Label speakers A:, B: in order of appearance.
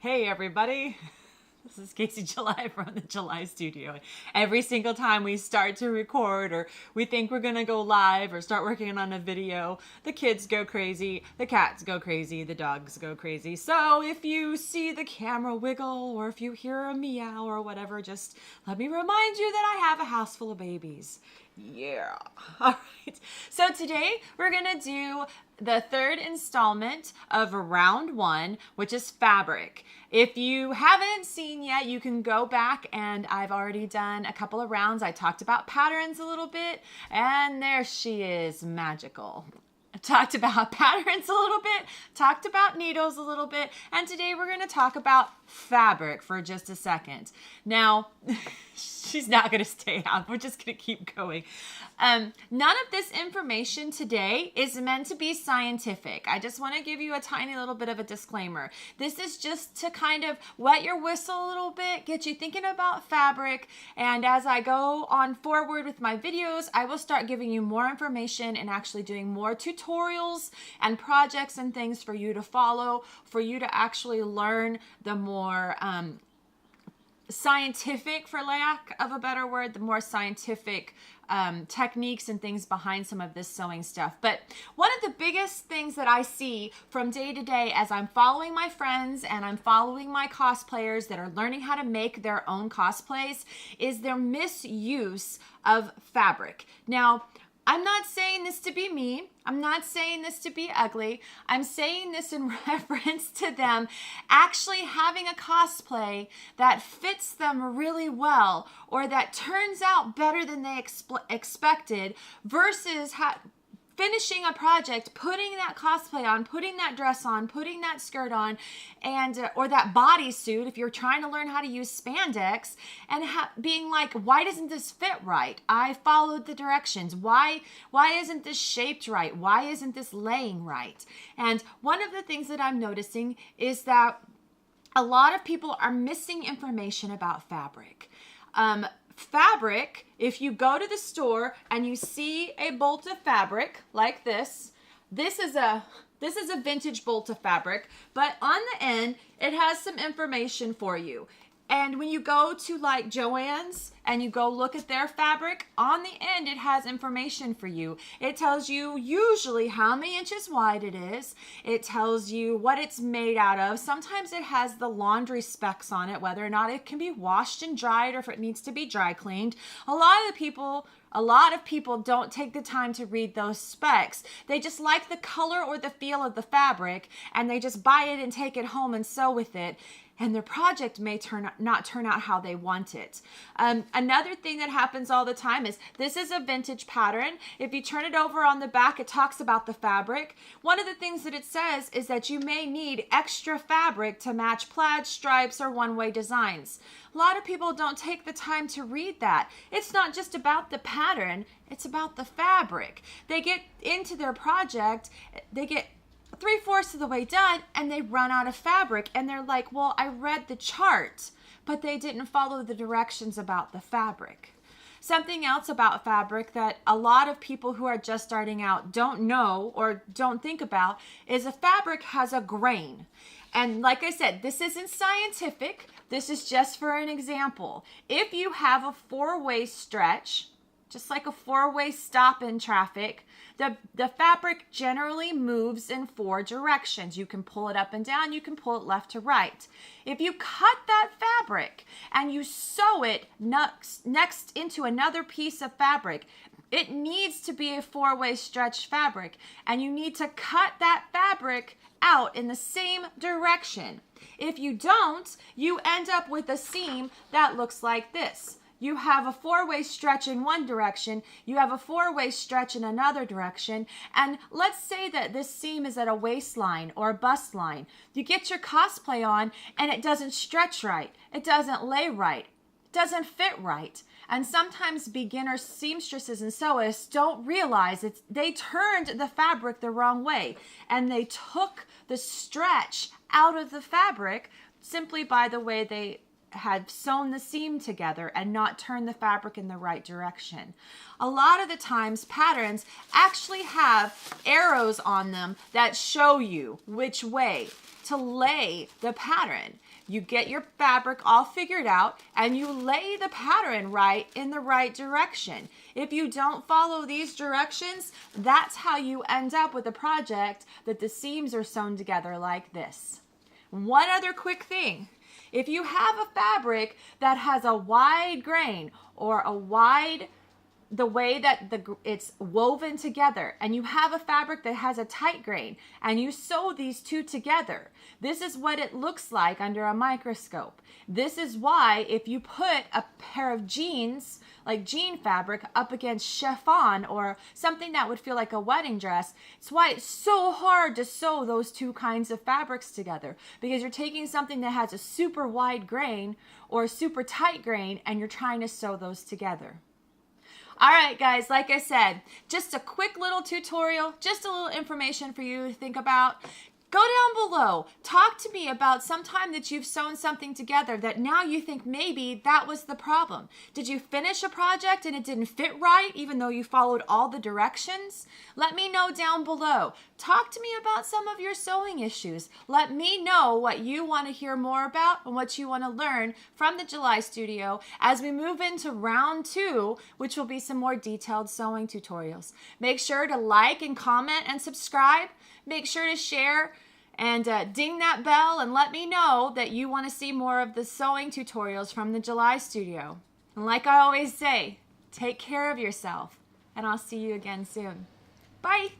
A: Hey everybody, this is Casey July from the July Studio. Every single time we start to record or we think we're gonna go live or start working on a video, the kids go crazy, the cats go crazy, the dogs go crazy. So if you see the camera wiggle or if you hear a meow or whatever, just let me remind you that I have a house full of babies. Yeah. All right. So today we're going to do the third installment of round one, which is fabric. If you haven't seen yet, you can go back and I've already done a couple of rounds. I talked about patterns a little bit and there she is, magical. I talked about patterns a little bit, talked about needles a little bit, and today we're going to talk about fabric for just a second. Now, she's not going to stay out. We're just going to keep going. None of this information today is meant to be scientific. I just want to give you a tiny little bit of a disclaimer. This is just to kind of wet your whistle a little bit, get you thinking about fabric, and as I go on forward with my videos, I will start giving you more information and actually doing more tutorials and projects and things for you to follow, for you to actually learn the more scientific, for lack of a better word, the more scientific techniques and things behind some of this sewing stuff. But one of the biggest things that I see from day to day as I'm following my friends and I'm following my cosplayers that are learning how to make their own cosplays is their misuse of fabric. Now, I'm not saying this to be mean. I'm not saying this to be ugly. I'm saying this in reference to them actually having a cosplay that fits them really well or that turns out better than they expected versus finishing a project, putting that cosplay on, putting that dress on, putting that skirt on, and or that bodysuit if you're trying to learn how to use spandex, and being like, why doesn't this fit right? I followed the directions. Why isn't this shaped right? Why isn't this laying right? And one of the things that I'm noticing is that a lot of people are missing information about fabric. Fabric, if you go to the store and you see a bolt of fabric like this is a vintage bolt of fabric, but on the end it has some information for you. And when you go to like Joann's and you go look at their fabric, on the end it has information for you. It tells you usually how many inches wide it is. It tells you what it's made out of. Sometimes it has the laundry specs on it, whether or not it can be washed and dried or if it needs to be dry cleaned. A lot of people don't take the time to read those specs. They just like the color or the feel of the fabric and they just buy it and take it home and sew with it. And their project may not turn out how they want it. Another thing that happens all the time is this is a vintage pattern. If you turn it over on the back, it talks about the fabric. One of the things that it says is that you may need extra fabric to match plaid, stripes, or one-way designs. A lot of people don't take the time to read that. It's not just about the pattern, it's about the fabric. They get into their project, they get 3/4 of the way done and they run out of fabric and they're like, well, I read the chart, but they didn't follow the directions about the fabric. Something else about fabric that a lot of people who are just starting out don't know or don't think about is a fabric has a grain. And like I said, this isn't scientific. This is just for an example. If you have a 4-way stretch, just like a 4-way stop in traffic, the fabric generally moves in 4 directions. You can pull it up and down, you can pull it left to right. If you cut that fabric and you sew it next into another piece of fabric, it needs to be a 4-way stretch fabric, and you need to cut that fabric out in the same direction. If you don't, you end up with a seam that looks like this. You have a 4-way stretch in one direction, you have a 4-way stretch in another direction, and let's say that this seam is at a waistline or a bust line. You get your cosplay on and it doesn't stretch right, it doesn't lay right, it doesn't fit right. And sometimes beginner seamstresses and sewists don't realize they turned the fabric the wrong way and they took the stretch out of the fabric simply by the way they had sewn the seam together and not turned the fabric in the right direction. A lot of the times patterns actually have arrows on them that show you which way to lay the pattern. You get your fabric all figured out and you lay the pattern right in the right direction. If you don't follow these directions, that's how you end up with a project that the seams are sewn together like this. One other quick thing. If you have a fabric that has a wide grain or the way that it's woven together, and you have a fabric that has a tight grain, and you sew these two together, this is what it looks like under a microscope. This is why if you put a pair of jeans, like jean fabric, up against chiffon or something that would feel like a wedding dress, it's why it's so hard to sew those two kinds of fabrics together, because you're taking something that has a super wide grain or a super tight grain and you're trying to sew those together. All right, guys, like I said, just a quick little tutorial, just a little information for you to think about. Go down below. Talk to me about some time that you've sewn something together that now you think maybe that was the problem. Did you finish a project and it didn't fit right even though you followed all the directions? Let me know down below. Talk to me about some of your sewing issues. Let me know what you want to hear more about and what you want to learn from the July Studio as we move into round 2, which will be some more detailed sewing tutorials. Make sure to like and comment and subscribe. Make sure to share and ding that bell and let me know that you want to see more of the sewing tutorials from the July Studio. And like I always say, take care of yourself, and I'll see you again soon. Bye!